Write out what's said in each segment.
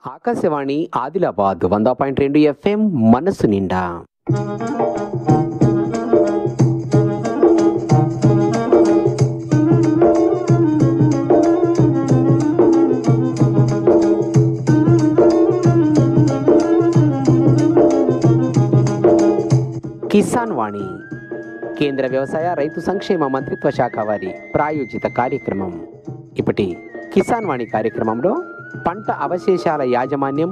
Akashvani Adilabad 100.2 FM మనసు నిండా. కిసాన్ వాణి కేంద్ర వ్యవసాయ రైతు సంక్షేమ మంత్రిత్వ శాఖ వారి ప్రాయోజిత కార్యక్రమం. ఇప్పటి కిసాన్ వాణి కార్యక్రమంలో పంట అవశేషాల యాజమాన్యం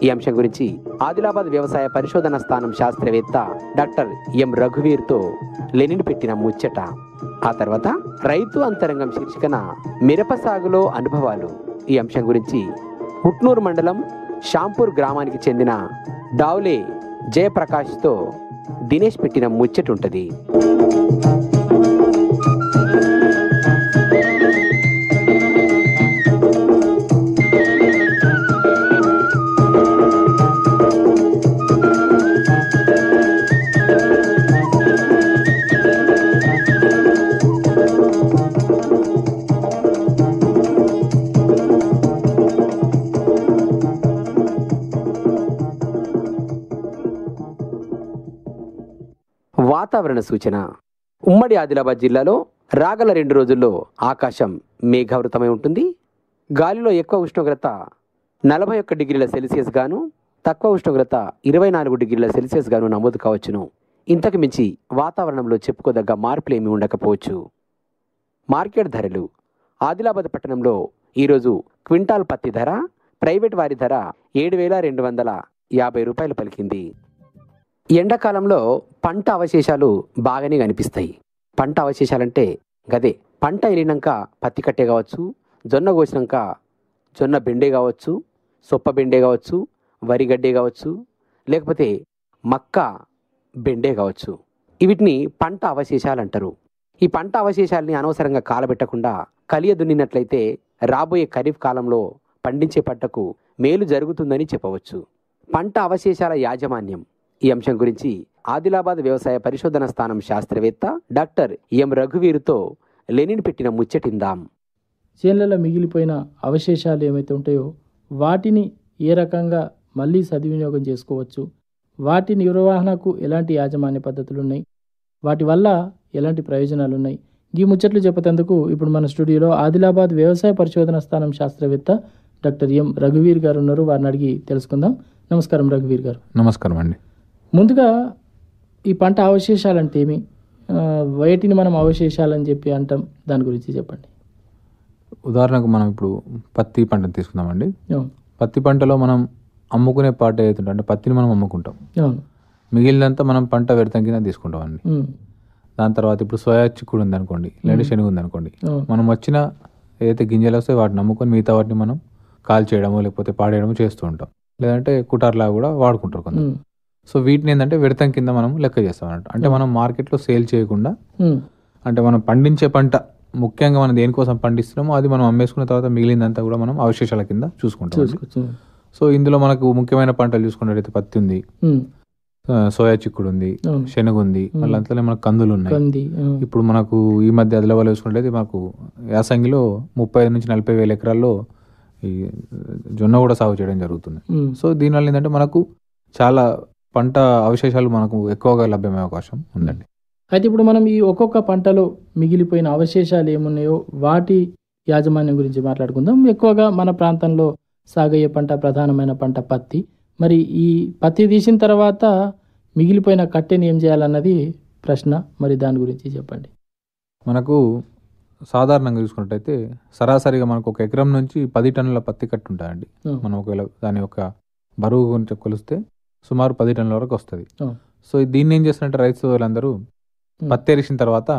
ఈ అంశం గురించి ఆదిలాబాద్ వ్యవసాయ పరిశోధన స్థానం శాస్త్రవేత్త డాక్టర్ ఎం రఘువీర్తో లెనిన్ పెట్టిన ముచ్చట. ఆ తర్వాత రైతు అంతరంగం శీర్షికన మిరప సాగులో అనుభవాలు ఈ అంశం గురించి హుట్నూరు మండలం షాంపూర్ గ్రామానికి చెందిన డావ్లే జయప్రకాష్తో దినేష్ పెట్టిన ముచ్చటుంటది. వాతావరణ సూచన. ఉమ్మడి ఆదిలాబాద్ జిల్లాలో రాగల 2 రోజుల్లో ఆకాశం మేఘావృతమై ఉంటుంది. గాలిలో ఎక్కువ ఉష్ణోగ్రత 41 డిగ్రీల సెల్సియస్ గాను, తక్కువ ఉష్ణోగ్రత 24 డిగ్రీల సెల్సియస్ గాను నమోదు కావచ్చును. ఇంతకు మించి వాతావరణంలో చెప్పుకోదగ్గ మార్పులేమీ ఉండకపోవచ్చు. మార్కెట్ ధరలు. ఆదిలాబాద్ పట్టణంలో ఈరోజు క్వింటాల్ పత్తి ధర ప్రైవేట్ వారి ధర 7,250 రూపాయలు పలికింది. ఎండాకాలంలో పంట అవశేషాలు బాగానే కనిపిస్తాయి. పంట అవశేషాలంటే గదే పంట వెళ్ళినాక పత్తి కట్టే కావచ్చు, జొన్న కోసినాక జొన్న బెండే కావచ్చు, సొప్ప బెండే కావచ్చు, వరి గడ్డే కావచ్చు, లేకపోతే మక్క బెండే కావచ్చు. వీటిని పంట అవశేషాలు అంటారు. ఈ పంట అవశేషాలని అనవసరంగా కాలబెట్టకుండా కలియ దున్నినట్లయితే రాబోయే ఖరీఫ్ కాలంలో పండించే పంటకు మేలు జరుగుతుందని చెప్పవచ్చు. పంట అవశేషాల యాజమాన్యం ఈ అంశం గురించి ఆదిలాబాద్ వ్యవసాయ పరిశోధన స్థానం శాస్త్రవేత్త డాక్టర్ ఎం రఘువీర్తో లెనిన్ పెట్టిన ముచ్చటిందాం. చేన్లలో మిగిలిపోయిన అవశేషాలు ఏమైతే ఉంటాయో వాటిని ఏ రకంగా మళ్ళీ సద్వినియోగం చేసుకోవచ్చు, వాటి నిర్వహణకు ఎలాంటి యాజమాన్య పద్ధతులు ఉన్నాయి, వాటి వల్ల ఎలాంటి ప్రయోజనాలు ఉన్నాయి, ఈ ముచ్చట్లు చెప్పేందుకు ఇప్పుడు మన స్టూడియోలో ఆదిలాబాద్ వ్యవసాయ పరిశోధన స్థానం శాస్త్రవేత్త డాక్టర్ ఎం రఘువీర్ గారు ఉన్నారు. వారిని అడిగి తెలుసుకుందాం. నమస్కారం రఘువీర్ గారు. నమస్కారం అండి. ముందుగా ఈ పంట అవశేషాలు అంటే ఏమి, వేటిని మనం అవశేషాలని చెప్పి అంటాం, దాని గురించి చెప్పండి. ఉదాహరణకు మనం ఇప్పుడు పత్తి పంటను తీసుకుందామండి. పత్తి పంటలో మనం అమ్ముకునే పాట ఏదైతుంటే అంటే పత్తిని మనం అమ్ముకుంటాం, మిగిలినంతా మనం పంట వ్యర్థం కింద తీసుకుంటాం అండి. దాని తర్వాత ఇప్పుడు సోయా చిక్కుడు ఉంది అనుకోండి, లేదంటే శనగ ఉంది అనుకోండి, మనం వచ్చిన ఏదైతే గింజలు వస్తాయో వాటిని అమ్ముకొని మిగతా వాటిని మనం కాల్ చేయడమో లేకపోతే పాడేయడమో చేస్తూ ఉంటాం, లేదంటే కుటార్లాగా కూడా వాడుకుంటారు కొంత. సో వీటిని ఏంటంటే వ్యర్థం కింద మనం లెక్క చేస్తాం అన్నట్టు. అంటే మనం మార్కెట్లో సేల్ చేయకుండా, అంటే మనం పండించే పంట ముఖ్యంగా మనం దేనికోసం పండిస్తున్నామో అది మనం అమ్మేసుకున్న తర్వాత మిగిలిందంతా కూడా మనం అవశేషాల కింద చూసుకుంటాం. సో ఇందులో మనకు ముఖ్యమైన పంటలు చూసుకున్నట్టయితే పత్తి ఉంది, సోయా చిక్కుడు ఉంది, శనగ ఉంది, మళ్ళీ అంతలో మనకు కందులు ఉన్నాయి. ఇప్పుడు మనకు ఈ మధ్య ఆదిలాబాద్ చూసుకున్నట్లయితే మనకు యాసంగిలో 35 నుంచి 40 వేల ఎకరాల్లో ఈ జొన్న కూడా సాగు చేయడం జరుగుతుంది. సో దీనివల్ల ఏంటంటే మనకు చాలా పంట అవశేషాలు మనకు ఎక్కువగా లభ్యమయ్యే అవకాశం ఉందండి. అయితే ఇప్పుడు మనం ఈ ఒక్కొక్క పంటలో మిగిలిపోయిన అవశేషాలు ఏమున్నాయో వాటి యాజమాన్యం గురించి మాట్లాడుకుందాం. ఎక్కువగా మన ప్రాంతంలో సాగయ్యే పంట, ప్రధానమైన పంట పత్తి. మరి ఈ పత్తి తీసిన తర్వాత మిగిలిపోయిన కట్టెని ఏం చేయాలన్నది ప్రశ్న. మరి దాని గురించి చెప్పండి. మనకు సాధారణంగా చూసుకున్నట్టయితే సరాసరిగా మనకు 1 ఎకరం నుంచి 10 టన్నుల పత్తి కట్టు ఉంటాయండి. మనం ఒకవేళ దాని యొక్క బరువు గురించి కొలిస్తే సుమారు 10 టన్నుల వరకు వస్తుంది. సో దీన్ని ఏం చేస్తున్నట్టు రైతు సోదరులందరూ పత్తి ఎరిసిన తర్వాత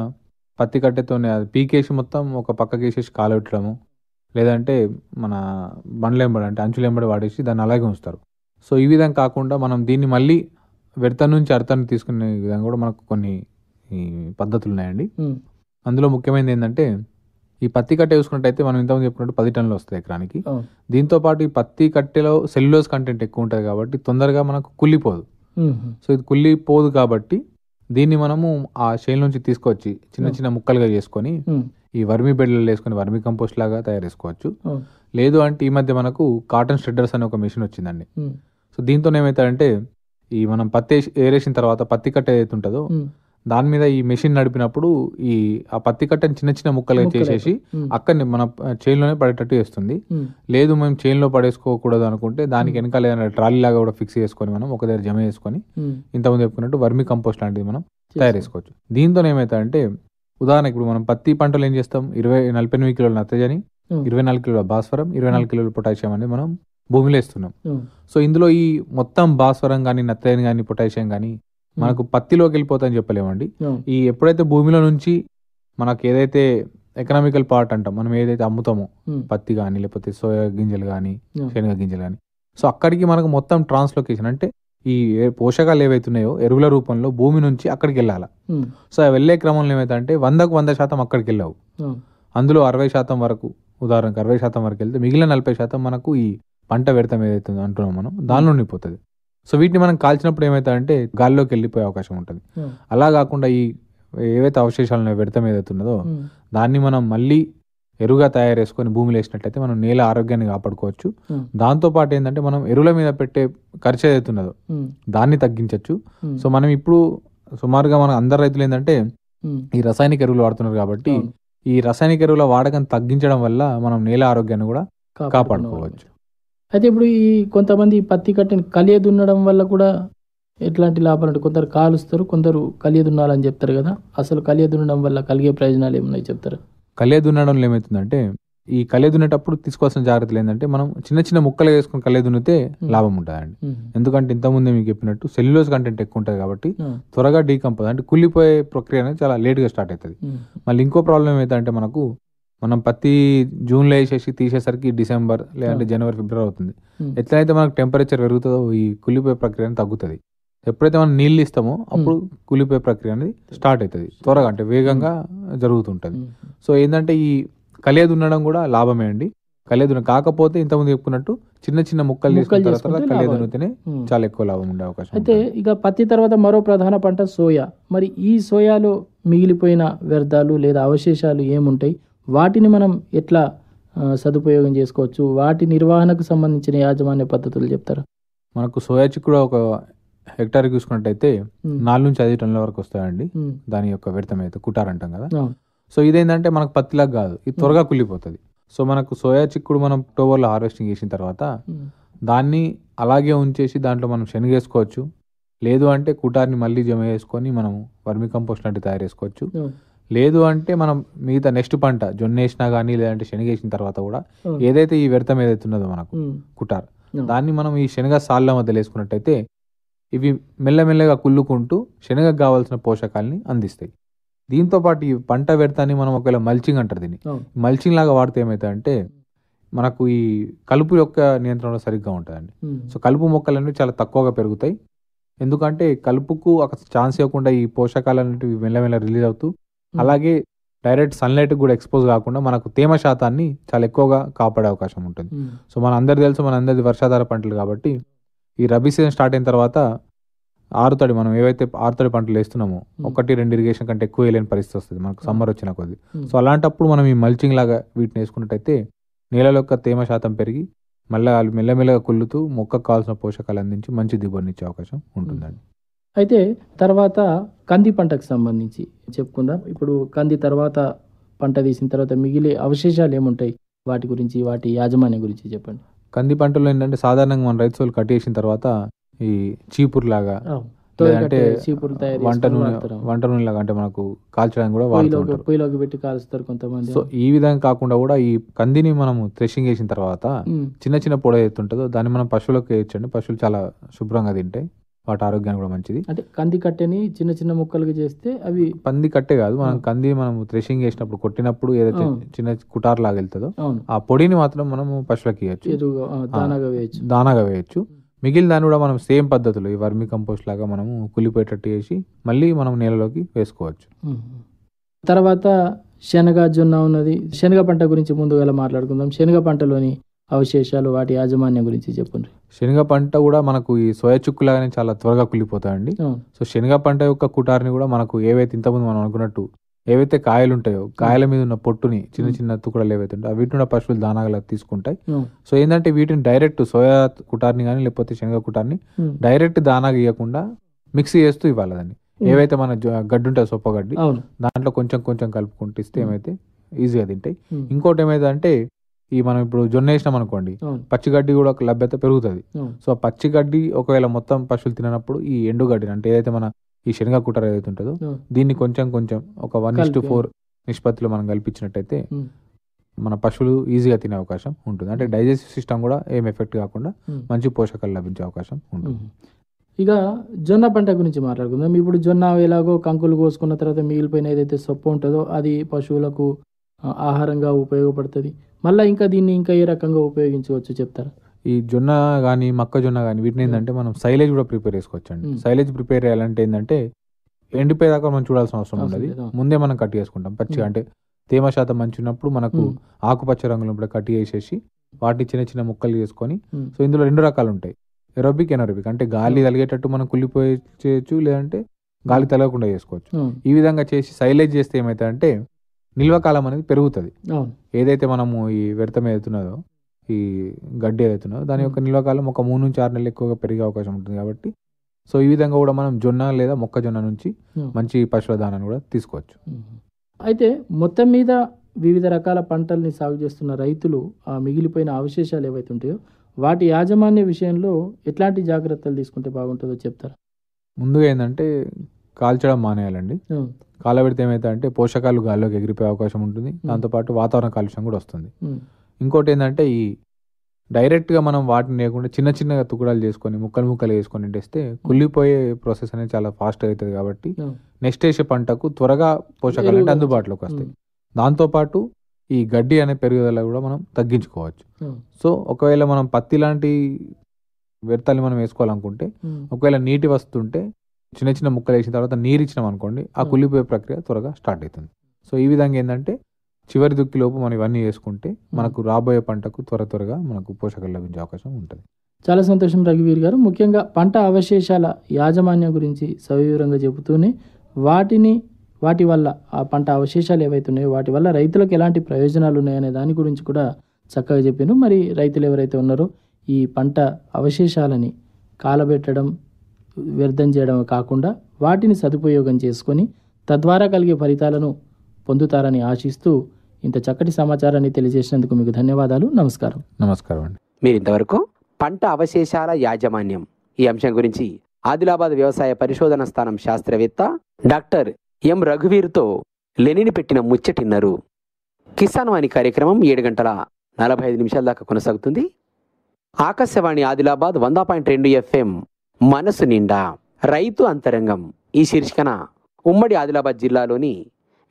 పత్తి కట్టెతోనే అది పీకేసి మొత్తం ఒక పక్కకి వేసేసి కాలబెట్టడము, లేదంటే మన బండ్లెంబడి అంటే అంచులెంబడి వాడేసి దాన్ని అలాగే ఉంచుతారు. సో ఈ విధంగా కాకుండా మనం దీన్ని మళ్ళీ వ్యర్థం నుంచి అర్థాన్ని తీసుకునే విధంగా కూడా మనకు కొన్ని పద్ధతులు ఉన్నాయండి. అందులో ముఖ్యమైనది ఏంటంటే ఈ పత్తి కట్టె చూసుకున్నట్టయితే మనం ఇంతకుముందు చెప్పినట్టు 10 టన్నులు వస్తాయి ఎకరానికి. దీంతో పాటు ఈ పత్తి కట్టెలో సెల్యులోజ్ కంటెంట్ ఎక్కువ ఉంటుంది కాబట్టి తొందరగా మనకు కుళ్ళిపోదు. సో ఇది కుళ్ళిపోదు కాబట్టి దీన్ని మనము ఆ చేను నుంచి తీసుకొచ్చి చిన్న చిన్న ముక్కలుగా చేసుకొని ఈ వర్మీ బెడ్లలో వేసుకొని వర్మీ కంపోస్ట్ లాగా తయారు చేసుకోవచ్చు. అవును. లేదు అంటే ఈ మధ్య మనకు కాటన్ స్ట్రెడ్డర్స్ అనే ఒక మెషిన్ వచ్చిందండి. సో దీంతో ఏమవుతాయంటే ఈ మనం పత్తి ఏరేసిన తర్వాత పత్తి కట్ట ఏదైతే ఉంటుందో దాని మీద ఈ మెషిన్ నడిపినప్పుడు ఆ పత్తి కట్టని చిన్న చిన్న ముక్కలుగా చేసేసి అక్కడనే మన చైన్లోనే పడేటట్టు చేస్తుంది. లేదు మేము చైన్లో పడేసుకోకూడదు అనుకుంటే దానికి వెనకాల ఏదైనా ట్రాలీ లాగా కూడా ఫిక్స్ చేసుకొని మనం ఒక దగ్గర జమ చేసుకొని ఇంతకుముందు చెప్పుకున్నట్టు వర్మీ కంపోస్ట్ లాంటిది మనం తయారు చేసుకోవచ్చు. దీంతో ఏమవుతాయంటే ఉదాహరణ ఇప్పుడు మనం పత్తి పంటలు ఏం చేస్తాం, 48 కిలోల నత్రజని, 24 కిలోల భాస్వరం, 24 కిలోల పొటాషియం అనేది మనం భూమిలో ఇస్తున్నాం. సో ఇందులో ఈ మొత్తం భాస్వరం కానీ నత్రజని కానీ పొటాషియం కానీ మనకు పత్తిలోకి వెళ్ళిపోతాయని చెప్పలేమండి. ఈ ఎప్పుడైతే భూమిలో నుంచి మనకు ఏదైతే ఎకనామికల్ పార్ట్ అంటాం, మనం ఏదైతే అమ్ముతామో పత్తి కానీ లేకపోతే సోయా గింజలు కానీ శనగ గింజలు కానీ, సో అక్కడికి మనకు మొత్తం ట్రాన్స్లొకేషన్ అంటే ఈ పోషకాలు ఏవైతున్నాయో ఎరువుల రూపంలో భూమి నుంచి అక్కడికి వెళ్ళాలి. సో వెళ్ళే క్రమంలో ఏమైతే అంటే 100కు 100% అక్కడికి వెళ్ళావు. అందులో 60% వరకు, ఉదాహరణకు 60% వరకు వెళ్తే మిగిలిన 40% మనకు ఈ పంట వ్యర్థం ఏదైతే అంటున్నాం మనం దానిలో ఉండిపోతుంది. సో వీటిని మనం కాల్చినప్పుడు ఏమవుతాయంటే గాల్లోకి వెళ్ళిపోయే అవకాశం ఉంటుంది. అలా కాకుండా ఈ ఏవైతే అవశేషాలు వ్యర్థం ఏదైతే ఉన్నదో దాన్ని మనం మళ్ళీ ఎరువుగా తయారు చేసుకొని భూమిలో వేసినట్లయితే మనం నేల ఆరోగ్యాన్ని కాపాడుకోవచ్చు. దాంతోపాటు ఏంటంటే మనం ఎరువుల మీద పెట్టే ఖర్చు ఏదైతే ఉన్నదో దాన్ని తగ్గించవచ్చు. సో మనం ఇప్పుడు సుమారుగా మన అందరు రైతులు ఏంటంటే ఈ రసాయనిక ఎరువులు వాడుతున్నారు కాబట్టి ఈ రసాయనిక ఎరువుల వాడకం తగ్గించడం వల్ల మనం నేల ఆరోగ్యాన్ని కూడా కాపాడుకోవచ్చు. అయితే ఇప్పుడు ఈ కొంతమంది పత్తి కట్టని కలియ దున్నడం వల్ల కూడా ఎట్లాంటి లాభాలు అంటే కొందరు కాలుస్తారు, కొందరు కలియ దున్నాలని చెప్తారు కదా, అసలు కలియ దున్నడం వల్ల కలిగే ప్రయోజనాలు ఏమున్నాయి చెప్తారు? కలియ దున్నడంలో ఏమవుతుందంటే ఈ కలియ దున్నేటప్పుడు తీసుకోవాల్సిన జాగ్రత్తలు ఏంటంటే మనం చిన్న చిన్న ముక్కలు వేసుకొని కలియ దున్నితే లాభం ఉంటుందండి. ఎందుకంటే ఇంతకుముందే మీకు చెప్పినట్టు సెల్యులోజ్ కంటెంట్ ఎక్కువ ఉంటుంది కాబట్టి త్వరగా డీకంపోజ్ అంటే కుళ్ళిపోయే ప్రక్రియ అనేది చాలా లేట్గా స్టార్ట్ అవుతుంది. మళ్ళీ ఇంకో ప్రాబ్లం ఏమైతే మనకు మనం పత్తి జూన్లో వేసేసి తీసేసరికి డిసెంబర్ లేదంటే జనవరి ఫిబ్రవరి అవుతుంది. ఎట్లయితే మనకు టెంపరేచర్ పెరుగుతుందో ఈ కుళ్ళిపోయే ప్రక్రియ అనేది తగ్గుతుంది. ఎప్పుడైతే మనం నీళ్ళు ఇస్తామో అప్పుడు కుళ్ళిపోయే ప్రక్రియ అనేది స్టార్ట్ అవుతుంది, త్వరగా అంటే వేగంగా జరుగుతుంటుంది. సో ఏంటంటే ఈ కలియ దున్నడం కూడా లాభమే అండి. కలియ దున్న కాకపోతే ఇంతకుముందు చెప్పుకున్నట్టు చిన్న చిన్న ముక్కలు తీసుకున్న తర్వాత కలియ దున్నితేనే చాలా ఎక్కువ లాభం ఉండే అవకాశం. అయితే ఇక పత్తి తర్వాత మరో ప్రధాన పంట సోయా. మరి ఈ సోయాలో మిగిలిపోయిన వ్యర్థాలు లేదా అవశేషాలు ఏముంటాయి, వాటిని మనం ఎట్లా సదుపయోగం చేసుకోవచ్చు, వాటి నిర్వహణకు సంబంధించిన యాజమాన్య పద్ధతులు చెప్తారా? మనకు సోయా చిక్కుడు ఒక హెక్టార్ చూసుకున్నట్టయితే 4 నుంచి 5 టన్నుల వరకు వస్తాయండి. దాని యొక్క వ్యర్థం అయితే కుటార్ అంటాం కదా. సో ఇదేంటంటే మనకు పత్తిలాగా కాదు, ఇది త్వరగా కుళ్ళిపోతుంది. సో మనకు సోయా చిక్కుడు మనం అక్టోబర్లో హార్వెస్టింగ్ చేసిన తర్వాత దాన్ని అలాగే ఉంచేసి దాంట్లో మనం శనగ వేసుకోవచ్చు. లేదు అంటే కుటార్ని మళ్ళీ జమ చేసుకొని మనం వర్మి కంపోస్ట్ లాంటివి తయారు చేసుకోవచ్చు. లేదు అంటే మనం మిగతా నెక్స్ట్ పంట జొన్న వేసినా కానీ లేదంటే శనగ వేసిన తర్వాత కూడా ఏదైతే ఈ వ్యర్థం ఏదైతే ఉన్నదో మనకు కుటార్, దాన్ని మనం ఈ శనగ సాళ్ళ మధ్యలో వేసుకున్నట్టయితే ఇవి మెల్లమెల్లగా కుళ్ళుకుంటూ శనగకు కావాల్సిన పోషకాలని అందిస్తాయి. దీంతో పాటు ఈ పంట వ్యర్థాన్ని మనం ఒకవేళ మల్చింగ్ అంటారు, దీన్ని మల్చింగ్ లాగా వాడితే ఏమవుతాయంటే మనకు ఈ కలుపు యొక్క నియంత్రణ సరిగ్గా ఉంటుందండి. సో కలుపు మొక్కలు అనేవి చాలా తక్కువగా పెరుగుతాయి. ఎందుకంటే కలుపుకు ఒక ఛాన్స్ ఇవ్వకుండా ఈ పోషకాలు అనేవి మెల్లమెల్ల రిలీజ్ అవుతూ అలాగే డైరెక్ట్ సన్లైట్ కూడా ఎక్స్పోజ్ కాకుండా మనకు తేమ శాతాన్ని చాలా ఎక్కువగా కాపాడే అవకాశం ఉంటుంది. సో మన అందరు తెలుసు, మన అందరిది వర్షాధార పంటలు కాబట్టి ఈ రబీ సీజన్ స్టార్ట్ అయిన తర్వాత ఆరుతడి మనం ఏవైతే ఆరుతడి పంటలు వేస్తున్నామో 1-2 ఇరిగేషన్ కంటే ఎక్కువ వేయలేని పరిస్థితి వస్తుంది మనకు సమ్మర్ వచ్చిన కొద్ది. సో అలాంటప్పుడు మనం ఈ మల్చింగ్ లాగా వీటిని వేసుకున్నట్టయితే నేల యొక్క తేమ శాతం పెరిగి మళ్ళీ మెల్లమెల్లగా కుళ్ళుతూ మొక్కకు కావాల్సిన పోషకాలు అందించి మంచి దిగుబడినిచ్చే అవకాశం ఉంటుందండి. అయితే తర్వాత కంది పంటకు సంబంధించి చెప్పుకుందాం. ఇప్పుడు కంది తర్వాత పంట తీసిన తర్వాత మిగిలే అవశేషాలు ఏముంటాయి, వాటి గురించి వాటి యాజమాన్యం గురించి చెప్పండి. కంది పంటలో ఏంటంటే సాధారణంగా మన రైతు వాళ్ళు కట్టేసిన తర్వాత ఈ చీపురు లాగా లేదంటే వంట నూనె లాగా అంటే మనకు కాల్చడానికి కూడా వాడుతుంటారు, పొయ్యిలోకి పెట్టి కాల్స్తారు కొంతమంది. సో ఈ విధంగా కాకుండా కూడా ఈ కందిని మనం థ్రెషింగ్ చేసిన తర్వాత చిన్న చిన్న పొడ ఏతుంటుందో దాన్ని మనం పశువులకు వేయచ్చండి. పశువులు చాలా శుభ్రంగా తింటాయి, వాటి ఆరోగ్యానికి కూడా మంచిది. అంటే కంది కట్టెని చిన్న చిన్న ముక్కలుగా చేస్తే అవి కంది కట్టే కాదు, మనం కంది మనం థ్రెషింగ్ చేసినప్పుడు కొట్టినప్పుడు ఏదైతే చిన్న కుటార్ లాగా వెళ్తుందో ఆ పొడిని మాత్రం మనము పశువులకి ఇవ్వచ్చు, దానాగా వేయచ్చు. మిగిలిన దాన్ని కూడా మనం సేమ్ పద్ధతిలో ఈ వర్మి కంపోస్ట్ లాగా మనము కుళ్ళిపోయేటట్టు చేసి మళ్ళీ మనం నేలలోకి వేసుకోవచ్చు. తర్వాత శనగ జొన్న ఉన్నది. శనగ పంట గురించి ముందుగా మాట్లాడుకుందాం. శనగ పంటలోని అవశేషాలు వాటి యాజమాన్యం గురించి చెప్పండి. శనగ పంట కూడా మనకు ఈ సోయా చుక్కు లాగానే చాలా త్వరగా కుళ్ళిపోతాయండి. సో శనగ పంట యొక్క కుటార్ని కూడా మనకు ఏవైతే ఇంతకుముందు మనం అనుకున్నట్టు ఏవైతే కాయలు ఉంటాయో కాయల మీద ఉన్న పొట్టుని చిన్న చిన్న తుకడలు ఏవైతే ఉంటాయో వీటిని పశువులు దానాగా తీసుకుంటాయి. సో ఏంటంటే వీటిని డైరెక్ట్ సోయా కుటార్ని కానీ లేకపోతే శనగ కుటార్ని డైరెక్ట్ దానాగా ఇవ్వకుండా మిక్స్ చేస్తూ ఇవ్వాలి. దాన్ని ఏవైతే మన గడ్డి ఉంటుంది సొప్ప గడ్డి దాంట్లో కొంచెం కొంచెం కలుపుకుంటూ ఇస్తే ఏమైతే ఈజీగా తింటాయి. ఇంకోటి ఏమైతే అంటే ఈ మనం ఇప్పుడు జొన్న వేసినాం అనుకోండి పచ్చిగడ్డి కూడా ఒక లభ్యత పెరుగుతుంది. సో ఆ పచ్చిగడ్డి ఒకవేళ మొత్తం పశువులు తినప్పుడు ఈ ఎండుగడ్డి అంటే ఏదైతే మన ఈ శనగ కుటార్ ఏదైతే ఉంటుందో దీన్ని కొంచెం కొంచెం ఒక 1:4 నిష్పత్తిలో మనం కల్పించినట్టయితే మన పశువులు ఈజీగా తినే అవకాశం ఉంటుంది. అంటే డైజెస్టివ్ సిస్టమ్ కూడా ఏం ఎఫెక్ట్ కాకుండా మంచి పోషకాలు లభించే అవకాశం ఉంటుంది. ఇక జొన్న పంట గురించి మాట్లాడుకుందాం. ఇప్పుడు జొన్న ఎలాగో కంకులు కోసుకున్న తర్వాత మిగిలిపోయిన ఏదైతే సొప్పు ఉంటుందో అది పశువులకు ఆహారంగా ఉపయోగపడుతుంది. మళ్ళీ ఇంకా దీన్ని ఇంకా ఏ రకంగా ఉపయోగించవచ్చు చెప్తారా? ఈ జొన్న కానీ మొక్కజొన్న కానీ వీటిని ఏంటంటే మనం సైలేజ్ కూడా ప్రిపేర్ చేసుకోవచ్చు అండి. సైలేజ్ ప్రిపేర్ చేయాలంటే ఏంటంటే ఎండిపోయేదాకా మనం చూడాల్సిన అవసరం ఉండదు. ముందే మనం కట్ చేసుకుంటాం పచ్చిగా. అంటే తేమ శాతం మంచి ఉన్నప్పుడు మనకు ఆకుపచ్చ రంగులో కట్ చేసేసి వాటిని చిన్న చిన్న ముక్కలు చేసుకొని, సో ఇందులో 2 రకాలు ఉంటాయి, ఎరోబిక్ ఎనరోబిక్. అంటే గాలి తలిగేటట్టు మనం కుళ్ళిపోయి చేయొచ్చు, లేదంటే గాలి తలగకుండా చేసుకోవచ్చు. ఈ విధంగా చేసి సైలేజ్ చేస్తే ఏమవుతుందంటే నిల్వకాలం అనేది పెరుగుతుంది. ఏదైతే మనము ఈ వ్యర్థం ఏదైతున్నదో ఈ గడ్డి ఏదైతున్నదో దాని యొక్క నిల్వకాలం ఒక 3 నుంచి 6 నెలలు ఎక్కువగా పెరిగే అవకాశం ఉంటుంది. కాబట్టి సో ఈ విధంగా కూడా మనం జొన్న లేదా మొక్కజొన్న నుంచి మంచి పశువుల దానాన్ని కూడా తీసుకోవచ్చు. అయితే మొత్తం మీద వివిధ రకాల పంటల్ని సాగు చేస్తున్న రైతులు ఆ మిగిలిపోయిన అవశేషాలు ఏవైతే ఉంటాయో వాటి యాజమాన్య విషయంలో ఎట్లాంటి జాగ్రత్తలు తీసుకుంటే బాగుంటుందో చెప్తారా? ముందుగా ఏంటంటే కాల్చడం మానేయాలండి. కాలబెడితే ఏమైతే పోషకాలు గాల్లోకి ఎగిరిపోయే అవకాశం ఉంటుంది. దాంతోపాటు వాతావరణ కాలుష్యం కూడా వస్తుంది. ఇంకోటి ఏంటంటే ఈ డైరెక్ట్గా మనం వాటిని లేకుండా చిన్న చిన్నగా తుకుడాలు చేసుకొని ముక్కలు వేసుకొని వేస్తే కుళ్ళిపోయే ప్రాసెస్ అనేది చాలా ఫాస్ట్గా అవుతుంది. కాబట్టి నెక్స్ట్ వేసే పంటకు త్వరగా పోషకాలు అంటే అందుబాటులోకి వస్తాయి. దాంతోపాటు ఈ గడ్డి అనే పెరుగుదల కూడా మనం తగ్గించుకోవచ్చు. సో ఒకవేళ మనం పత్తి లాంటి వ్యర్థాలు మనం వేసుకోవాలనుకుంటే ఒకవేళ నీటి వస్తుంటే చిన్న చిన్న ముక్కలు వేసిన తర్వాత నీరు ఇచ్చినాం అనుకోండి ఆ కుళ్ళిపోయే ప్రక్రియ త్వరగా స్టార్ట్ అవుతుంది. సో ఈ విధంగా ఏంటంటే చివరి దుక్కిలోపు మనం ఇవన్నీ వేసుకుంటే మనకు రాబోయే పంటకు త్వరగా మనకు పోషకాలు లభించే అవకాశం ఉంటుంది. చాలా సంతోషం రఘువీర్ గారు. ముఖ్యంగా పంట అవశేషాల యాజమాన్యం గురించి సవివరంగా చెబుతూనే వాటి వల్ల ఆ పంట అవశేషాలు ఏవైతే ఉన్నాయో వాటి వల్ల రైతులకు ఎలాంటి ప్రయోజనాలు ఉన్నాయనే దాని గురించి కూడా చక్కగా చెప్పాను. మరి రైతులు ఎవరైతే ఉన్నారో ఈ పంట అవశేషాలని కాలబెట్టడం వ్యర్థం చేయడం కాకుండా వాటిని సదుపయోగం చేసుకొని తద్వారా కలిగే ఫలితాలను పొందుతారని ఆశిస్తూ ఇంత చక్కటి సమాచారాన్ని తెలియజేసినందుకు మీకు ధన్యవాదాలు. నమస్కారం. నమస్కారం అండి. మీరు ఇంతవరకు పంట అవశేషాల యాజమాన్యం ఈ అంశం గురించి ఆదిలాబాద్ వ్యవసాయ పరిశోధన స్థానం శాస్త్రవేత్త డాక్టర్ ఎం రఘువీర్తో లెనిని పెట్టిన ముచ్చటిన్నారు. కిసాన్ వాణి కార్యక్రమం 7:45 దాకా కొనసాగుతుంది. ఆకాశవాణి ఆదిలాబాద్ 100.2 FM మనసు నిండా రైతు అంతరంగం ఈ శీర్షికన ఉమ్మడి ఆదిలాబాద్ జిల్లాలోని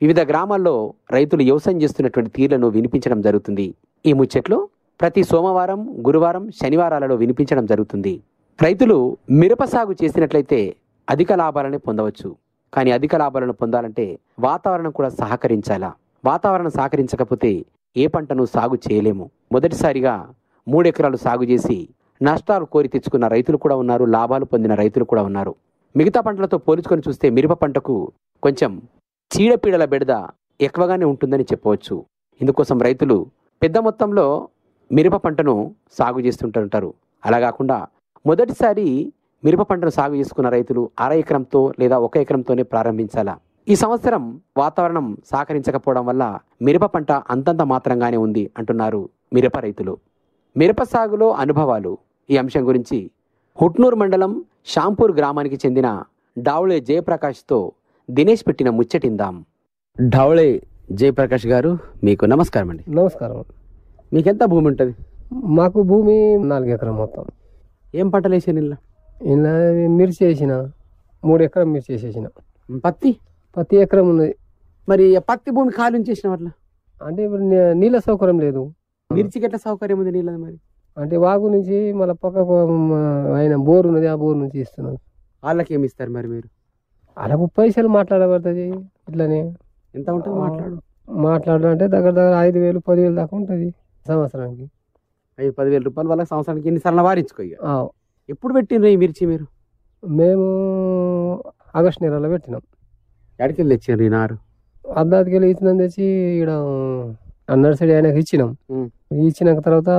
వివిధ గ్రామాల్లో రైతులు వ్యవసాయం చేస్తున్నటువంటి తీర్లను వినిపించడం జరుగుతుంది. ఈ ముచ్చట్లో ప్రతి సోమవారం, గురువారం, శనివారాలలో వినిపించడం జరుగుతుంది. రైతులు మిరప సాగు చేసినట్లయితే అధిక లాభాలను పొందవచ్చు. కానీ అధిక లాభాలను పొందాలంటే వాతావరణం కూడా సహకరించాలా. వాతావరణం సహకరించకపోతే ఏ పంటను సాగు చేయలేము. మొదటిసారిగా 3 ఎకరాలు సాగు చేసి నష్టాలు కోరి తెచ్చుకున్న రైతులు కూడా ఉన్నారు, లాభాలు పొందిన రైతులు కూడా ఉన్నారు. మిగతా పంటలతో పోల్చుకొని చూస్తే మిరప పంటకు కొంచెం చీడపీడల బెడద ఎక్కువగానే ఉంటుందని చెప్పవచ్చు. ఇందుకోసం రైతులు పెద్ద మొత్తంలో మిరప పంటను సాగు చేస్తుంటారు. అలా కాకుండా మొదటిసారి మిరప పంటను సాగు చేసుకున్న రైతులు 1/2 ఎకరంతో లేదా 1 ఎకరంతోనే ప్రారంభించాలా. ఈ సంవత్సరం వాతావరణం సహకరించకపోవడం వల్ల మిరప పంట అంతంత మాత్రంగానే ఉంది అంటున్నారు మిరప రైతులు. మిరప సాగులో అనుభవాలు ఈ అంశం గురించి హుట్నూర్ మండలం షాంపూర్ గ్రామానికి చెందిన డావుళే జయప్రకాష్తో దినేష్ పెట్టిన ముచ్చటిందాం. డావుళే జయప్రకాష్ గారు, మీకు నమస్కారం అండి. నమస్కారం. మీకెంత భూమి ఉంటుంది? మాకు భూమి 4 ఎకరం మొత్తం. ఏం పంటలు వేసాను? ఇలా మిర్చి వేసిన 3 ఎకరం మిర్చి వేసేసిన. పత్తి ఎకరం ఉన్నది. మరి పత్తి భూమి ఖాళీ ఉంచేసిన వల్ల అంటే ఇప్పుడు నీళ్ళ సౌకర్యం లేదు. మిర్చికి ఎట్లా సౌకర్యం ఉంది నీళ్ళది? మరి అంటే వాగు నుంచి మళ్ళీ పక్కకు ఆయన బోర్ ఉన్నది, ఆ బోర్ నుంచి ఇస్తున్నాను. వాళ్ళకి ఏమి ఇస్తారు మరి మీరు? వాళ్ళకు పైసలు మాట్లాడబడుతుంది. ఇట్లనే ఎంత ఉంటుంది మాట్లాడాలంటే దగ్గర 5,000 10,000 దాకా ఉంటుంది సంవత్సరానికి. 10,000 రూపాయలు వాళ్ళకి సంవత్సరానికి ఎన్నిసార్లు వారించుకో. ఎప్పుడు పెట్టిండ్రు ఈ మిర్చి మీరు? మేము ఆగస్టు నెలలో పెట్టినాం. ఎక్కడికి వెళ్ళి తెచ్చారు ఈ నారు? అర్ధాతికెళ్ళి ఇతనం తెచ్చి ఇక్కడ నర్సరీ ఆయనకి ఇచ్చినాం. ఇచ్చినాక తర్వాత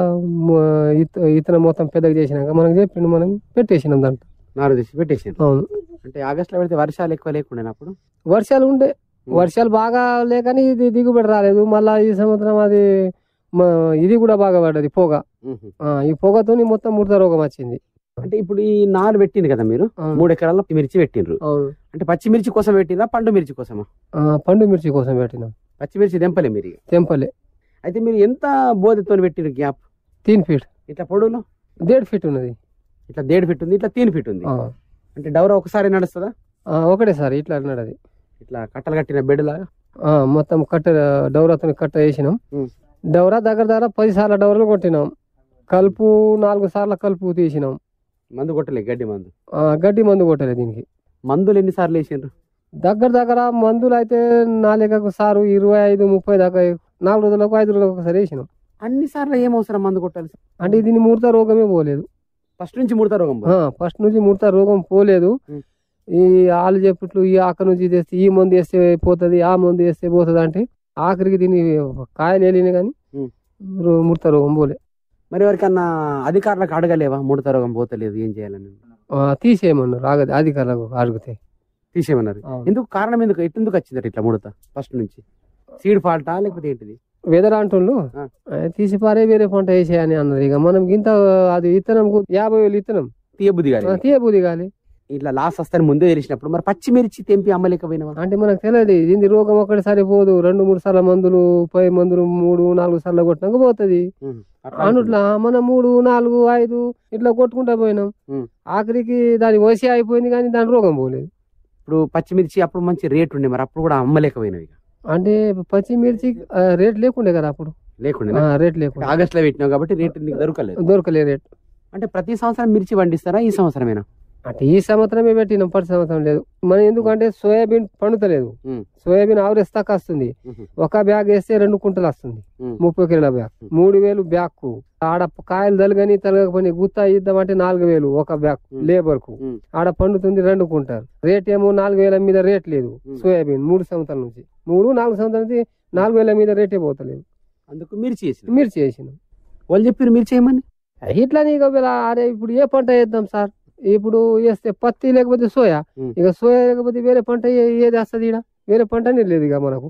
ఇతనం మొత్తం పెద్దగా చేసినాక మనకు చెప్పిండు, మనం పెట్టేసినాం దాంట్లో నారు తీసి పెట్టేసాను. అవును. అంటే ఆగస్టులో పెడితే వర్షాలు ఎక్కువ లేకుండా అప్పుడు వర్షాలు ఉండే, వర్షాలు బాగా లేకని ఇది దిగుబడి రాలేదు. మళ్ళా ఈ సంవత్సరం అది ఇది కూడా బాగా పడ్డది పొగ. ఈ పొగతో మొత్తం ముడత రోగం వచ్చింది. అంటే ఇప్పుడు ఈ నారు పెట్టింది కదా మీరు, 3 ఎకరాల్లో మిర్చి పెట్టిండ్రు. అంటే పచ్చిమిర్చి కోసం పెట్టినా పండు మిర్చి కోసమా? పండు మిర్చి కోసం పెట్టినాం. పచ్చిమిర్చి తెంపలే మీరు? తెంపలే. అయితే మీరు ఎంత బోధతో పెట్టిరు గ్యాప్? 3 ఫీట్. ఇట్లా పొడవులో 1.5 ఫీట్ ఉన్నది. ఇట్లా 1.5 ఫీట్ ఉంది, ఇట్లా 3 ఫీట్ ఉంది. అంటే డౌరా ఒకసారి నడుస్తుందా? ఒకటేసారి ఇట్లా నడది. ఇట్లా కట్టలు కట్టిన బెడ్ లాగా మొత్తం కట్ట డౌరాతో కట్ట వేసినాం. డౌరా దగ్గర 10 సార్లు డౌరలు కొట్టినాం. కలుపు 4 సార్లు కలుపు తీసినాం. మందు కొట్టలే? గడ్డి మందు? గడ్డి మందు కొట్టలేదు దీనికి. మందులు ఎన్నిసార్లు వేసిండ్రు? దగ్గర మందులు అయితే 4 సారు 25-30 దాకా 4 రోజులకు 5 రోజులకు ఒకసారి వేసినాం. అన్ని సార్లు ఏం అవసరం మందు కొట్టాలి? అంటే దీని ముడత రోగమే పోలేదు. ఫస్ట్ నుంచి ముడత రోగం? ఫస్ట్ నుంచి ముడత రోగం పోలేదు. ఈ ఆలు చెప్పుట్లు ఈ ఆక నుంచి తెస్తే ఈ మందు వేస్తే పోతుంది, ఆ మందు వేస్తే పోతుంది అంటే ఆఖరికి దీని కాయలు వెళ్ళిన కానీ ముడత రోగం పోలే. మరి ఎవరికన్నా అధికారులకు అడగలేవా ముడత రోగం పోతలేదు ఏం చేయాలని? తీసేయమన్నారు. అధికారులకు అడిగితే తీసేయమన్నారు. ఎందుకు? కారణం ఎందుకు? ఎట్టెందుకు వచ్చిందట ఇట్లా ముడత? ఫస్ట్ నుంచి సీడ్ ఫాల్టా లేకపోతే ఏంటిది? వెదర్ అంటుండ్రు తీసి పారే వేరే పంట వేసేయని అన్నారు. ఇక మనం ఇంత అది ఇత్తనం 50,000 ఇత్తనం తీయబుద్ధి కాలి. ఇట్లా లాస్ వస్తాను ముందే తెలిసినప్పుడు మరి పచ్చిమిర్చి తెంపి అమ్మలేకపోయినా? అంటే మనకు తెలియదు దీని రోగం ఒకటి సరిపోదు. 2-3 సార్లు మందులు 3-4 సార్లు కొట్టినాక పోతుంది. అనుట్లా మనం 3-4-5 ఇట్లా కొట్టుకుంటా పోయినాం. ఆఖరికి దాని వసి అయిపోయింది కానీ దాని రోగం పోలేదు. ఇప్పుడు పచ్చిమిర్చి అప్పుడు మంచి రేట్ ఉండే, మరి అప్పుడు కూడా అమ్మలేకపోయినావు? అంటే పచ్చిమిర్చి రేట్ లేకుండే కదా అప్పుడు? రేట్ లేకుండా ఆగస్ట్ లో పెట్టినావు కాబట్టి రేట్ దొరకలేదు రేట్. అంటే ప్రతి సంవత్సరం మిర్చి పండిస్తారా? ఈ సంవత్సరమేనా? అంటే ఈ సంవత్సరమే పెట్టినాం, ప్రతి సంవత్సరం లేదు. మనం ఎందుకంటే సోయాబీన్ పండుతలేదు. సోయాబీన్ ఆవరేజ్ తక్కువ వస్తుంది. ఒక బ్యాగ్ వేస్తే 2 కుంటలు వస్తుంది. 30 కిలోల బ్యాగ్ 3,000 బ్యాగ్. ఆడ కాయలు తలగని తలగకపోయి గుత్తా ఇద్దామంటే 4,000 ఒక బ్యాగ్ లేబర్ కు. ఆడ పండుతుంది 2 కుంటలు. రేట్ ఏమో 4,000 మీద రేట్ లేదు. సోయాబీన్ 3 సంవత్సరాల నుంచి 3-4 సంవత్సరాల నుంచి 4,000 మీద రేటే పోతలేదు. అందుకు మిర్చి వేసినాం. వాళ్ళు చెప్పారు మిర్చి ఏమని? ఇట్లా నీకు అరే ఇప్పుడు ఏ పంట వేద్దాం సార్? ఇప్పుడు వేస్తే పత్తి లేకపోతే సోయా. ఇక సోయా లేకపోతే వేరే పంట ఏది వస్తుంది? ఇక్కడ వేరే పంట లేదు ఇక మనకు.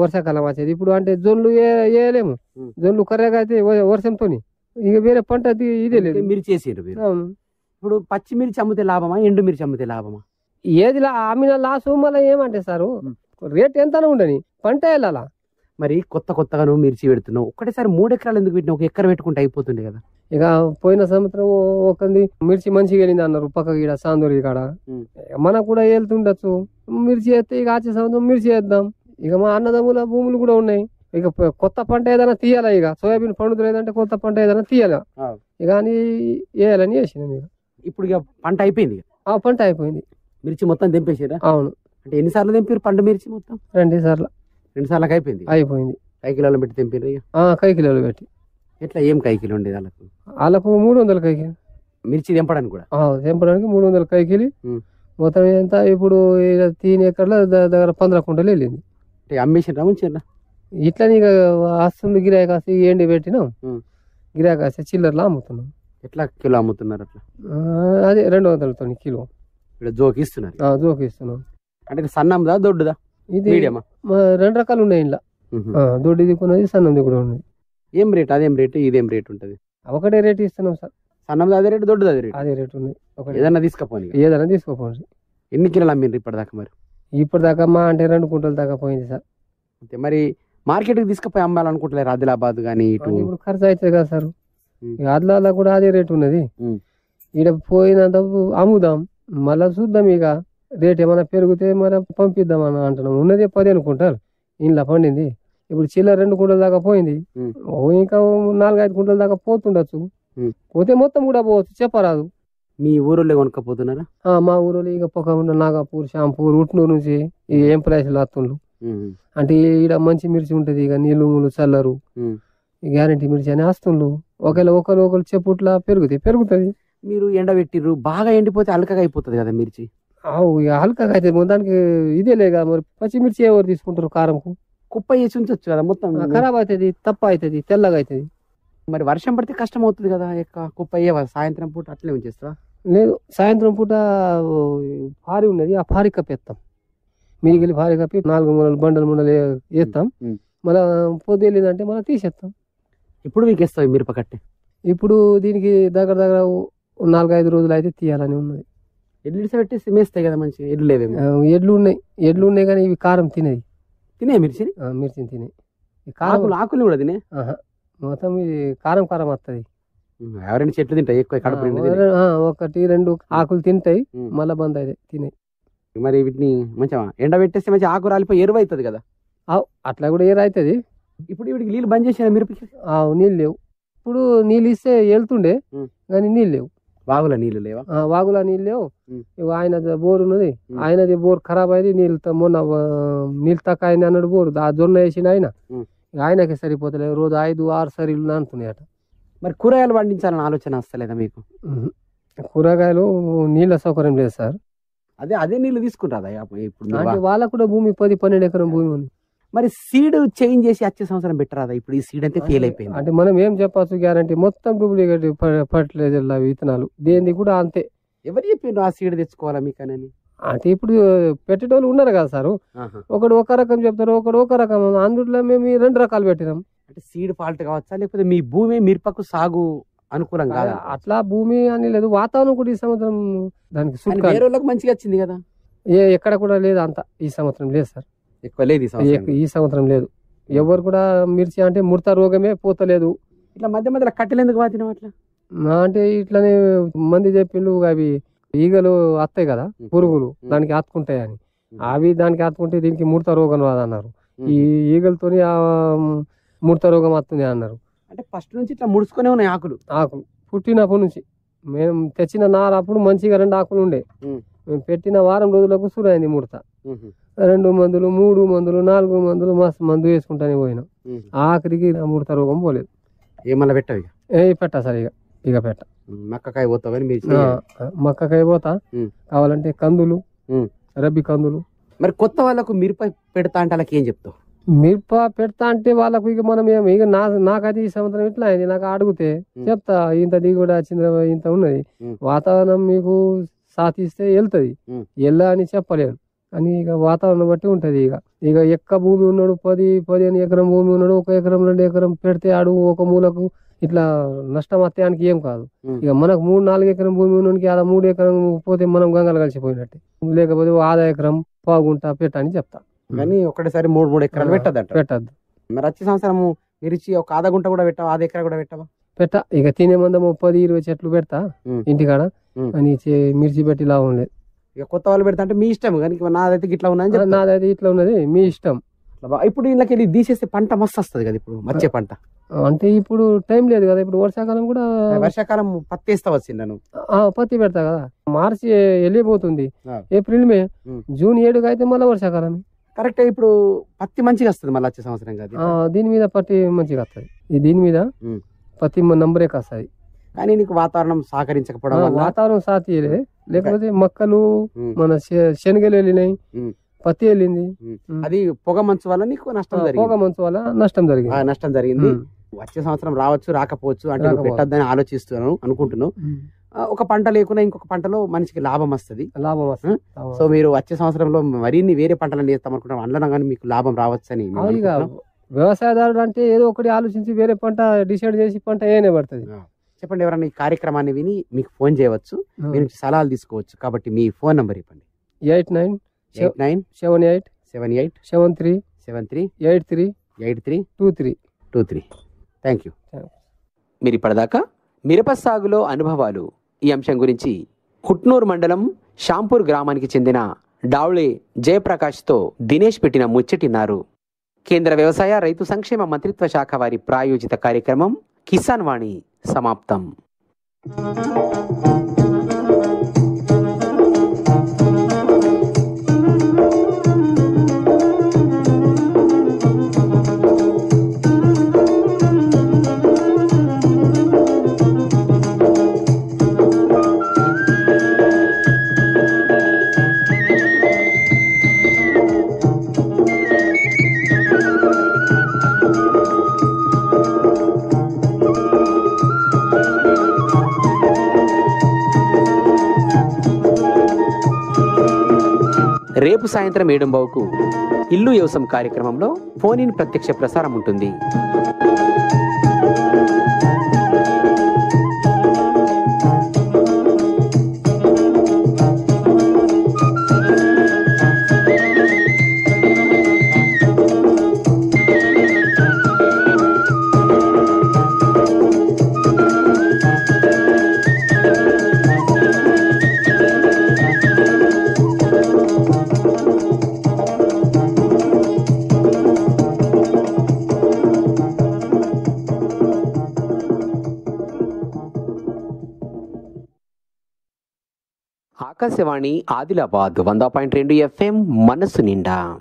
వర్షాకాలం వచ్చేది ఇప్పుడు అంటే జొన్లు వేయలేము. జొన్లు కర్రగా అయితే వర్షంతో ఇక వేరే పంట ఇదే లేదు. మిర్చి వేసారు. ఇప్పుడు పచ్చిమిర్చి అమ్మితే లాభమా, ఎండు మిర్చి అమ్మితే లాభమా? ఏది అమ్మిన లాసు. మళ్ళీ ఏమంటే సారు రేట్ ఎంత ఉండని పంట వెళ్ళాలా. మరి కొత్తగా నువ్వు మిర్చి పెడుతున్నావు, ఒక్కటేసారి 3 ఎకరాలు ఎందుకు పెట్టినావు? 1 ఎకర పెట్టుకుంటే అయిపోతుండే కదా. ఇక పోయిన సంవత్సరం ఒకంది మిర్చి మంచిగా వెళ్ళింది అన్నారు పక్కకి ఇక్కడ సాందూరి కాడ. మనకు కూడా వెళ్తుండొచ్చు. మిర్చి వేస్తే ఇక వచ్చే సంవత్సరం మిర్చి వేద్దాం. ఇక మా అన్నదమ్ముల భూములు కూడా ఉన్నాయి. ఇక కొత్త పంట ఏదైనా తీయాలా? ఇక సోయాబీన్ పండుగ లేదంటే కొత్త పంట ఏదైనా తీయాలా? ఇక అని వేయాలని వేసినాం. ఇక ఇప్పుడు ఇక పంట అయిపోయింది. పంట అయిపోయింది. మిర్చి మొత్తం తెంపేసారా? అవును. అంటే ఎన్నిసార్లు తెంపారు పండు మిర్చి మొత్తం? 2 సార్లు. 2 సార్లు అయిపోయింది. కై కిలోలు పెట్టి తెంపారు? కై కిలోలు పెట్టి. ఎట్లా ఏం కై కిలో ఉండేది వాళ్ళకు? 300 కైకిలు మిర్చి తెంపడానికి కూడా. తెంపడానికి 300 కైకిలి. మొత్తం ఎంత ఇప్పుడు 3 ఎకర్ల దగ్గర 15 కుంటలు వెళ్ళింది. అమ్మేసినా ఉంచారా? ఇట్లా నీకు వస్తుంది గిరాయి కాసి ఎండి పెట్టినాం. గిరాయి కాసి చిల్లర్లా అమ్ముతున్నాం. ఎట్లా కిలో అమ్ముతున్నారు? అట్లా అదే 200 కిలో జోకిస్తున్నారు. జోకిస్తున్నాం. అంటే సన్నందా దొడ్డుదా? ఇది 2 రకాలు ఉన్నాయి ఇంట్లో. దొడ్డిది కొన్నది, సన్నంది కూడా ఉన్నది. ఏం రేట్? అదేం రేటు ఇదేం రేట్ ఉంటుంది? ఒకటే రేట్ ఇస్తున్నాం సార్. సన్నంది అదే రేటు, దొడ్డుది అదే రేటు? అదే రేట్ ఉన్నది. ఏదైనా తీసుకోపోండి. ఎన్ని కిలోలు అమ్మిండ్రు ఇప్పటిదాకా? మరి ఇప్పటిదాకా మా అంటే 2 కుంటల దాకా పోయింది సార్. అంతే. మరి మార్కెట్కి తీసుకుపోయి అమ్మాలనుకుంటలేరు? ఆదిలాబాద్ కానీ ఇటు ఇప్పుడు ఖర్చు అవుతుంది కదా సార్. ఆదిలాబాద్ కూడా అదే రేట్ ఉన్నది. ఇక్కడ పోయినంత అమ్ముదాం, మళ్ళా చూద్దాం. ఇక రేట్ ఏమైనా పెరిగితే మరి పంపిద్దాం అని అంటున్నాం. ఉన్నది 15 కుంటలు ఇంట్లో పండింది. ఇప్పుడు చిల్లర 2 కుంటల దాకా పోయింది. ఇంకా 4-5 కుంటల దాకా పోతుండొచ్చు. పోతే మొత్తం కూడా పోవచ్చు, చెప్పరాదు. మీ ఊరిలో కొనుక్కపోతున్నారా? మా ఊరిలో ఇక పక్క ఉన్న నాగపూర్, షాంపూర్, ఉట్నూరు నుంచి ఈ ఎంప్లాయీస్ వస్తుండ్రు. అంటే ఈడ మంచి మిర్చి ఉంటది. ఇక నీళ్ళు చల్లరు, గ్యారంటీ మిర్చి అని వస్తుండ్రు. ఒకరు చెప్పుట్లా పెరుగుతుంది. మీరు ఎండబెట్టిర్రు, బాగా ఎండిపోతే అలకగా అయిపోతుంది కదా మిర్చి. ఇక హల్కగా అవుతుంది దానికి ఇదే లేక మరి పచ్చిమిర్చి ఎవరు తీసుకుంటారు కారంకు కుప్ప చేసి ఉంచొచ్చు కదా మొత్తం. ఖరాబ్ అవుతుంది, తప్ప అవుతుంది, తెల్లగా అవుతుంది. మరి వర్షం పడితే కష్టం అవుతుంది కదా, కుప్ప అయ్యే సాయంత్రం పూట అట్లే ఉంచేస్తా. లేదు, సాయంత్రం పూట పారి ఉన్నది, ఆ పారి కప్పేస్తాం. మీదికెళ్ళి పారి కప్పి 4 మూలలు బండలు ముండలు వేస్తాం. మళ్ళీ పొద్దు వెళ్ళిందంటే మళ్ళీ తీసేస్తాం. ఇప్పుడు మీకు వేస్తావు మిరపకట్టే? ఇప్పుడు దీనికి దగ్గర 4-5 రోజులు అయితే తీయాలని ఉన్నది. ఎడ్లు పెట్టేసి మేస్తాయి కదా మంచి. ఎడ్లు లేవేమో? ఎడ్లు ఉన్నాయి కానీ ఇవి కారం తినేది. తినే మిర్చిని? మిర్చిని తినే. ఆకులు కూడా తినే? మొత్తం ఇది కారం వస్తుంది. ఎవరైనా చెట్లు తింటాయి ఎక్కువ కడుపు నిండా? 1-2 ఆకులు తింటాయి, మళ్ళా బంద్ అయితే తినే. మరి వీటిని మంచిగా ఎండ పెట్టేస్తే మంచి ఆకు రాలిపోయి ఎరువు అవుతుంది కదా? అట్లా కూడా ఎరువు అవుతుంది. ఇప్పుడు వీటికి నీళ్ళు బంద్ చేసిన మిరపకి? నీళ్ళు లేవు. ఇప్పుడు నీళ్ళు ఇస్తే వెళ్తుండే కానీ నీళ్ళు లేవు. వాగుల నీళ్ళు లేవా? వాగుల నీళ్ళు లేవు. ఆయన బోర్ ఉన్నది, ఆయనది బోర్ ఖరాబ్ అయింది. మొన్న నీళ్ళు తక్కువ అయింది అన్నాడు బోరు. ఆ జొన్న వేసిన ఆయనకి సరిపోతలేదు. రోజు 5-6 సరీలు నానుతున్నాయట. మరి కూరగాయలు పండించాలని ఆలోచన వస్తలేదా మీకు? కూరగాయలు నీళ్ళ సౌకర్యం లేదు సార్. అదే నీళ్ళు తీసుకుంటారా ఇప్పుడు? అంటే వాళ్ళకు కూడా భూమి 10-12 ఎకరం భూమి ఉంది. మరి సీడ్ చేంజ్ చేసి వచ్చే సంవత్సరం పెట్టరాదా? ఇప్పుడు ఈ సీడ్ అయితే ఫెయిల్ అయిపోయింది. అంటే మనం ఏం చెప్పచ్చు గ్యారంటీ? మొత్తం డూప్లికేట్ ఫర్టిలైజర్లు విత్తనాలు దేని కూడా అంతే. ఎవరు చెప్పిండ్రు ఆ సీడ్ తెచ్చుకోవాలా మీకనని? అంటే ఇప్పుడు పెట్టేటోళ్ళు ఉన్నారు కదా సార్. ఒకడు ఒక రకం చెప్తారు, ఒకడు ఒక రకం. అందులో మేము 2 రకాలు పెట్టినాం. అంటే సీడ్ ఫాల్ట్ కావచ్చా, లేకపోతే మీ భూమి మిరపకు సాగు అనుకూలం కాదా? అట్లా భూమి అని లేదు, వాతావరణం కూడా ఈ సంవత్సరం దానికి వేరే వాళ్ళకి మంచిగా వచ్చింది కదా. ఎక్కడ కూడా లేదు అంత. ఈ సంవత్సరం లేదు సార్, ఎక్కువ లేదు ఈ సంవత్సరం లేదు. ఎవరు కూడా మిర్చి అంటే ముడత రోగమే పోతలేదు. ఇట్లా మధ్య మధ్యలో కట్టెలు ఎందుకు వాతినాం అట్లా? అంటే ఇట్లనే మంది చెప్పిండు, అవి ఈగలు వస్తాయి కదా పురుగులు, దానికి ఆత్తుకుంటాయి అని. అవి దానికి ఆత్తుకుంటే దీనికి ముడత రోగం రాదన్నారు. ఈ ఈగలతోని ముడత రోగం వస్తుంది అన్నారు. అంటే ఫస్ట్ నుంచి ఇట్లా ముడుచుకునే ఉన్నాయి ఆకులు పుట్టినప్పటి నుంచి. మేము తెచ్చిన నార అప్పుడు మంచిగా 2 ఆకులు ఉండే. మేము పెట్టిన వారం రోజులకు సురైంది ముడత. 2 మందులు 3 మందులు 4 మందులు మస్తు మందు వేసుకుంటానే పోయినాం. ఆఖరికి ముడత రోగం పోలేదు. ఏమన్నా పెట్టావు? పెట్టా సార్. ఇక పెట్ట. మక్కకాయ పోతావు కానీ మక్కకాయ పోతా. కావాలంటే కందులు, రబ్బీ కందులు. మరి కొత్త వాళ్ళకు మిరప పెడతా అంటే వాళ్ళకి ఏం చెప్తావు? మిరప పెడతా అంటే వాళ్ళకు ఇక మనం ఇక నాకది ఈ సంవత్సరం ఇట్లా అయింది, నాకు అడిగితే చెప్తా ఇంత దిగుబడి వచ్చింది, ఇంత ఉన్నది. వాతావరణం మీకు సాధిస్తే వెళ్తుంది, వెళ్ళా అని చెప్పలేను. అని ఇక వాతావరణం బట్టి ఉంటది. ఇక ఎక్క భూమి ఉన్నాడు 10-15 ఎకరం భూమి ఉన్నాడు, 1 ఎకరం 2 ఎకరం పెడితే అడుగు ఒక మూలకు ఇట్లా నష్టం వస్తాయానికి ఏం కాదు. ఇక మనకు 3-4 ఎకరం భూమి ఉన్నోనికి అలా 3 ఎకరం పోతే మనం గంగలు కలిసిపోయినట్టే. లేకపోతే 1/2 ఎకరం పావుగుంట పెట్టని చెప్తా. కానీ ఒకటేసారి 3 ఎకరాలు పెట్టద్దు. మరి వచ్చే సంవత్సరం మిర్చి ఒక 1/2 గుంట కూడా పెట్టావా? 1/2 ఎకరా కూడా పెట్టావా? పెట్ట. ఇక తినే మందము 10-20 చెట్లు పెడతా ఇంటికాడ అని. మిర్చి పెట్టి లాభం లేదు. ఇక కొత్త వాళ్ళు పెడతా అంటే మీ ఇష్టం. కానీ నాదైతే ఇట్లా ఉన్నది, నాదైతే ఇట్లా ఉన్నది, మీ ఇష్టం. ఇప్పుడు ఇళ్ళకి వెళ్ళి తీసేస్తే పంట మస్తు వస్తుంది కదా ఇప్పుడు వచ్చే పంట. అంటే ఇప్పుడు టైం లేదు కదా. ఇప్పుడు వర్షాకాలం కూడా. వర్షాకాలం పత్తి వేస్తా వచ్చింది నేను. పత్తి పెడతా కదా. మార్చి వెళ్ళిపోతుంది, ఏప్రిల్ మే జూన్ 7 అయితే మళ్ళీ వర్షాకాలం. కరెక్ట్. ఇప్పుడు పత్తి మంచిగా వస్తుంది మళ్ళీ వచ్చే సంవత్సరం కదా. దీని మీద పత్తి మంచిగా వస్తుంది. దీని మీద పత్తి నంబరే వస్తుంది. కానీ నీకు వాతావరణం సహకరించకపోవడం, వాతావరణం సాధ్యలే. లేకపోతే మక్కలు మన శనగలు వెళ్ళినాయి, పత్తి వెళ్ళింది. అది పొగ మంచు వల్ల నీకు నష్టం జరిగింది. పొగ మంచు వల్ల నష్టం జరిగింది. వచ్చే సంవత్సరం రావచ్చు రాకపోవచ్చు అంటే పెట్టద్దని ఆలోచిస్తున్నాను అనుకుంటున్నాను. ఒక పంట లేకున్నా ఇంకొక పంటలో మనిషికి లాభం వస్తుంది. సో మీరు వచ్చే సంవత్సరంలో మరిన్ని వేరే పంటలను వేస్తాం అనుకుంటాం. అందులో కానీ మీకు లాభం రావచ్చని. వ్యవసాయదారుడు అంటే ఏదో ఒకటి ఆలోచించి వేరే పంట డిసైడ్ చేసి పంట ఏనే పడుతుంది. చెప్పండి, ఎవరైనా ఈ కార్యక్రమాన్ని విని మీకు ఫోన్ చేయవచ్చు, మీ నుంచి సలహాలు తీసుకోవచ్చు. కాబట్టి మీ ఫోన్ నంబర్ ఇవ్వండి. 89787373838323. Thank you. మీరు ఇప్పటిదాకా మిరప సాగులో అనుభవాలు ఈ అంశం గురించి కుట్నూరు మండలం షాంపూర్ గ్రామానికి చెందిన డావ్లే జయప్రకాష్తో దినేష్ పెట్టిన ముచ్చటిన్నారు. కేంద్ర వ్యవసాయ రైతు సంక్షేమ మంత్రిత్వ శాఖ వారి ప్రాయోజిత కార్యక్రమం కిసాన్ వాణి సమాప్తం. రేపు సాయంత్రం 7:00కు ఇల్లు వ్యవసాయం కార్యక్రమంలో ఫోన్ ఇన్ ప్రత్యక్ష ప్రసారం ఉంటుంది. ఆకాశవాణి ఆదిలాబాద్ 100.2 FM మనసు నిండా.